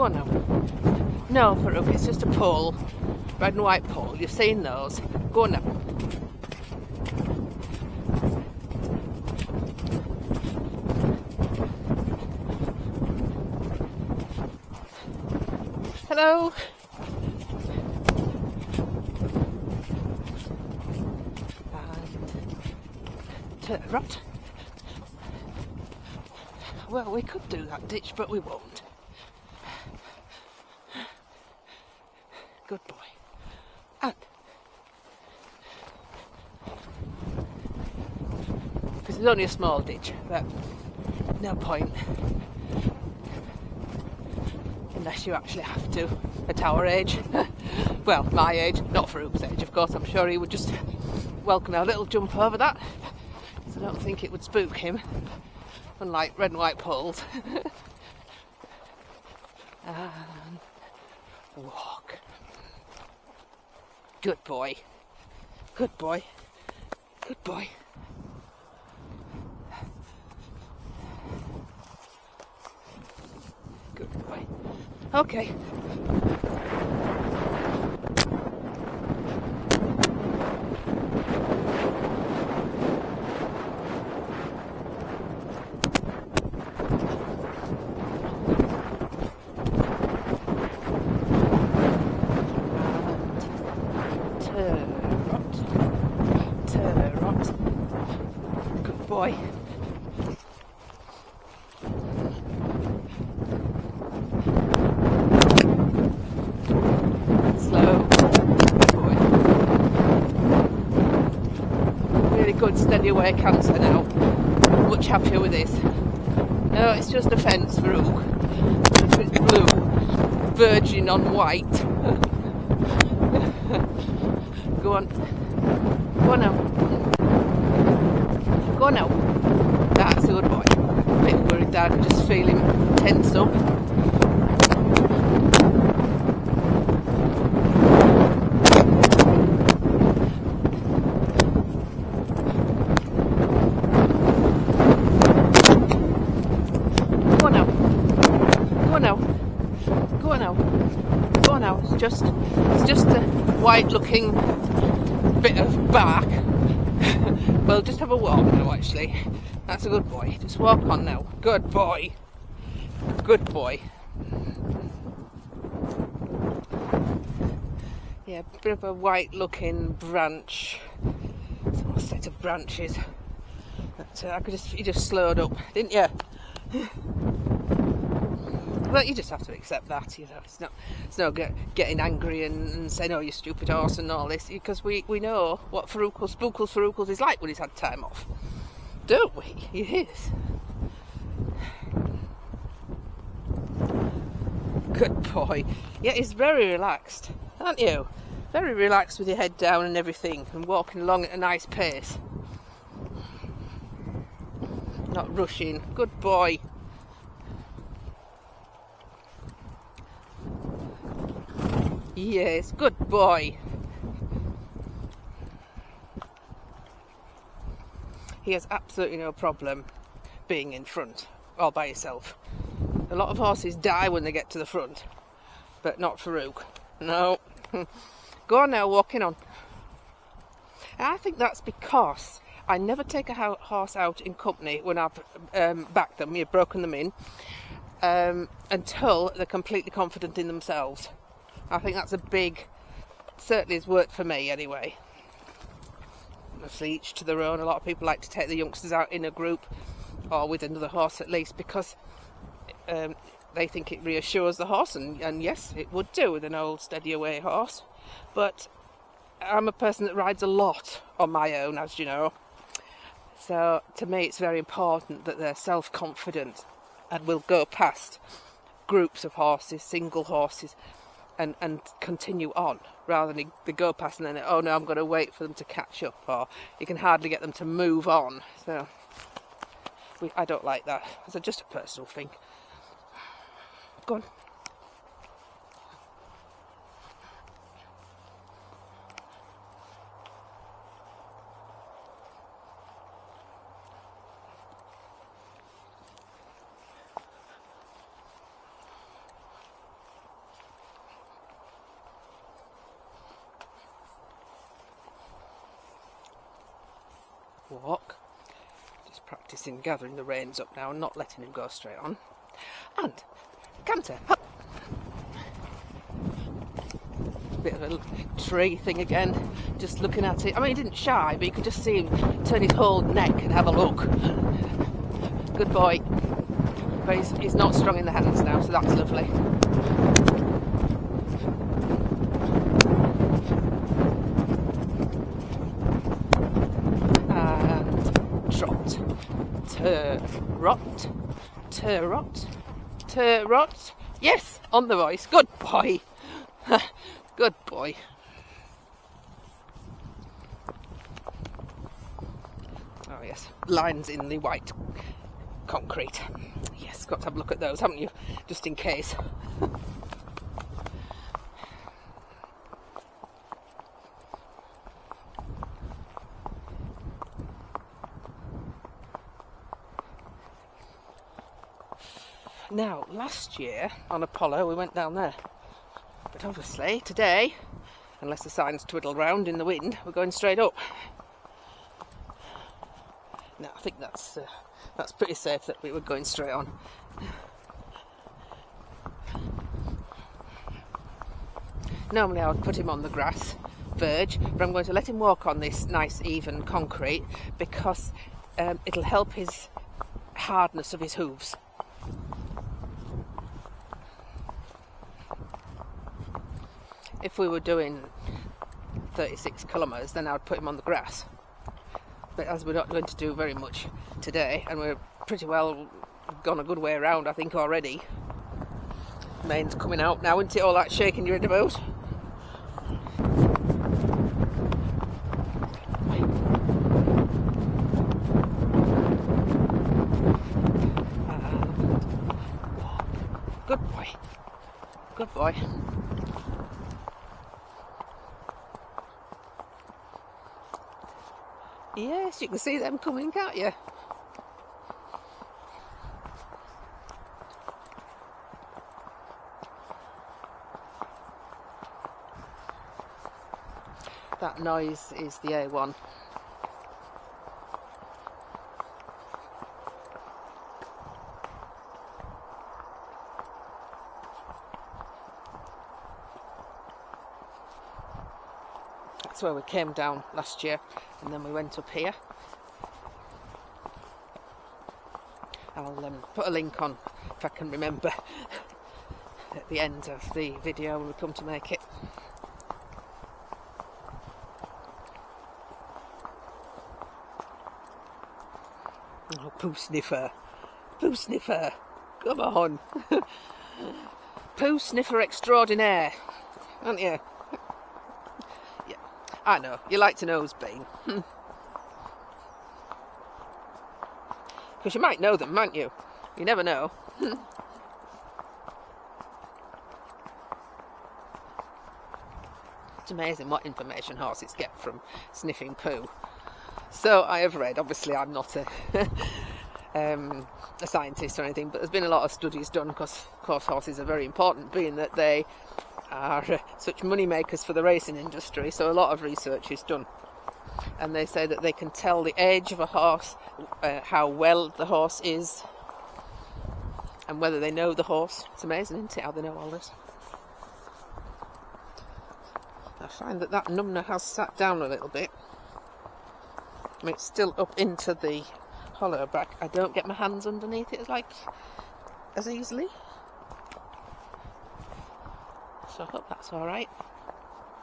Go on now. No, Farouk, it's just a pole. Red and white pole. You've seen those. Go on now. Hello. And turn right. Well, we could do that ditch, but we won't. Good boy. And because it's only a small ditch, but no point unless you actually have to at our age. Well, my age, not Farouk's age, of course. I'm sure he would just welcome a little jump over that, so I don't think it would spook him, unlike red and white poles. And walk. Good boy. Good boy. Good boy. Good boy. Okay. Boy. Slow. Boy. Really good steady away cancer now. Much happier with this. No, it's just a fence, Farouk. It's blue. Virgin on white. Go on. Go on now. Go on now. That's a good boy. A bit worried there, I can just feel him tense up. Go on now. Go on now. Go on now. Go on now. It's just a white looking bit of bark. Well, just have a walk now, actually. That's a good boy. Just walk on now. Good boy. Good boy. Yeah, a bit of a white looking branch. Some set of branches. But, you just slowed up, didn't you? Well, you just have to accept that, you know. It's no getting angry and saying, "Oh, you stupid horse," and all this, because we know what Spookles is like when he's had time off, don't we? He is. Good boy. Yeah, he's very relaxed, aren't you? Very relaxed with your head down and everything, and walking along at a nice pace. Not rushing. Good boy. Yes, good boy. He has absolutely no problem being in front all by himself. A lot of horses die when they get to the front, but not Farouk. No. Go on now, walking on. And I think that's because I never take a horse out in company when I've backed them, you've broken them in, until they're completely confident in themselves. I think that's certainly has worked for me anyway. Obviously each to their own. A lot of people like to take the youngsters out in a group or with another horse at least, because they think it reassures the horse, and yes, it would do with an old steady away horse. But I'm a person that rides a lot on my own, as you know. So to me it's very important that they're self-confident and will go past groups of horses, single horses, and continue on, rather than they go past and then, oh no, I'm going to wait for them to catch up, or you can hardly get them to move on. So I don't like that. It's just a personal thing. Go on. walk. Just practising gathering the reins up now and not letting him go straight on. And canter, up. Bit of a tree thing again, just looking at it. I mean, he didn't shy, but you could just see him turn his whole neck and have a look. Good boy. But he's not strong in the hands now, so that's lovely. And trot. Turrot. Yes, on the voice. Good boy. Good boy. Oh yes, lines in the white concrete. Yes, got to have a look at those, haven't you? Just in case. Now, last year on Apollo we went down there. But obviously today, unless the signs twiddle round in the wind, we're going straight up. No, I think that's pretty safe that we were going straight on. Normally I would put him on the grass verge, but I'm going to let him walk on this nice even concrete because it'll help his hardness of his hooves. If we were doing 36 kilometres, then I would put him on the grass. But as we're not going to do very much today, and we're pretty well gone a good way around, I think, already. Mane's coming out now, isn't it? All that shaking your head about. Good boy. Good boy. Yes, you can see them coming, can't you? That noise is the A1. That's where we came down last year, and then we went up here. I'll put a link on if I can remember at the end of the video when we come to make it. Oh, poo sniffer, come on. Poo sniffer extraordinaire, aren't you? Yeah, I know, you like to know who's been. Because you might know them, mightn't you? You never know. It's amazing what information horses get from sniffing poo. So I have read, obviously I'm not a scientist or anything, but there's been a lot of studies done because, of course, horses are very important, being that they are such money makers for the racing industry. So a lot of research is done. And they say that they can tell the age of a horse, how well the horse is, and whether they know the horse. It's amazing, isn't it, how they know all this? I find that numner has sat down a little bit. I mean, it's still up into the hollow, but I don't get my hands underneath it as easily. So I hope that's all right.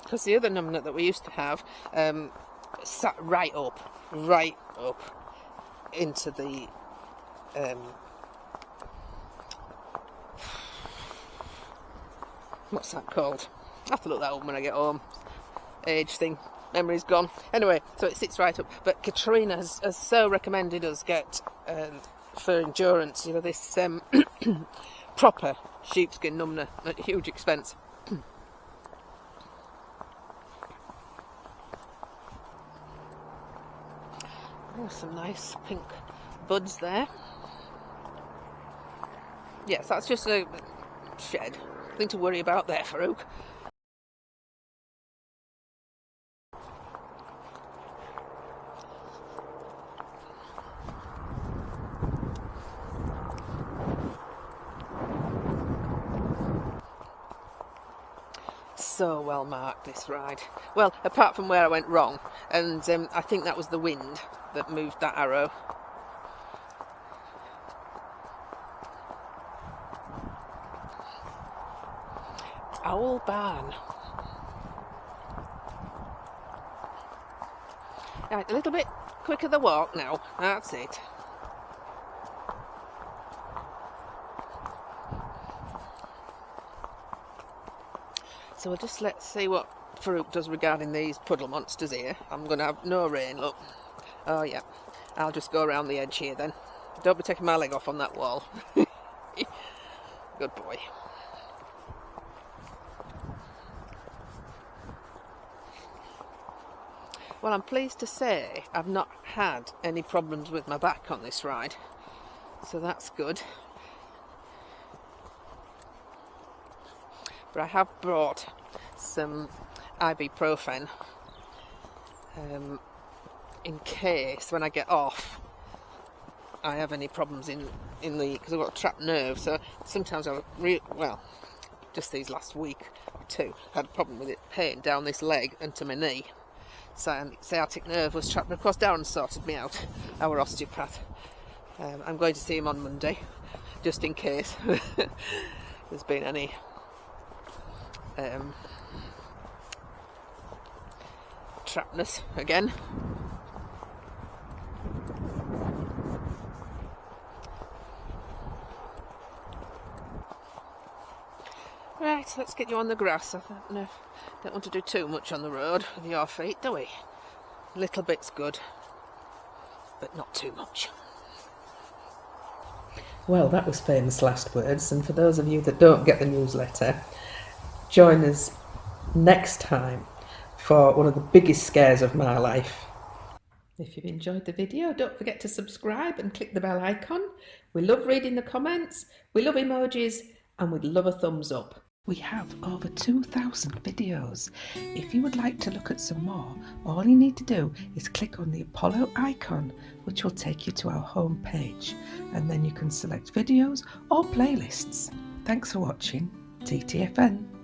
Because the other numnut that we used to have sat right up into the what's that called? I have to look that up when I get home. Age thing. Memory's gone. Anyway, so it sits right up. But Katrina has so recommended us get, for endurance, you know, this proper sheepskin numner at huge expense. Oh, some nice pink buds there. Yes, that's just a shed. Nothing to worry about there, Farouk. so well marked, this ride. Well, apart from where I went wrong, and I think that was the wind that moved that arrow. Owl Barn. Right, a little bit quicker the walk now, that's it. So let's see what Farouk does regarding these puddle monsters here. I'm going to have no rain, look. Oh yeah, I'll just go around the edge here then. Don't be taking my leg off on that wall. Good boy. Well, I'm pleased to say I've not had any problems with my back on this ride, so that's good. But I have brought some ibuprofen in case when I get off I have any problems in the, because I've got a trapped nerve, so sometimes just these last week or two I had a problem with it, pain down this leg and to my knee. Sciatic nerve was trapped, but of course Darren sorted me out, our osteopath. I'm going to see him on Monday, just in case there's been any trapness again. Right, let's get you on the grass. I don't want to do too much on the road with your feet, do we? A little bit's good, but not too much. Well, that was famous last words, and for those of you that don't get the newsletter, join us next time for one of the biggest scares of my life. If you've enjoyed the video, don't forget to subscribe and click the bell icon. We love reading the comments, we love emojis, and we'd love a thumbs up. We have over 2,000 videos. If you would like to look at some more, all you need to do is click on the Apollo icon, which will take you to our home page, and then you can select videos or playlists. Thanks for watching. TTFN.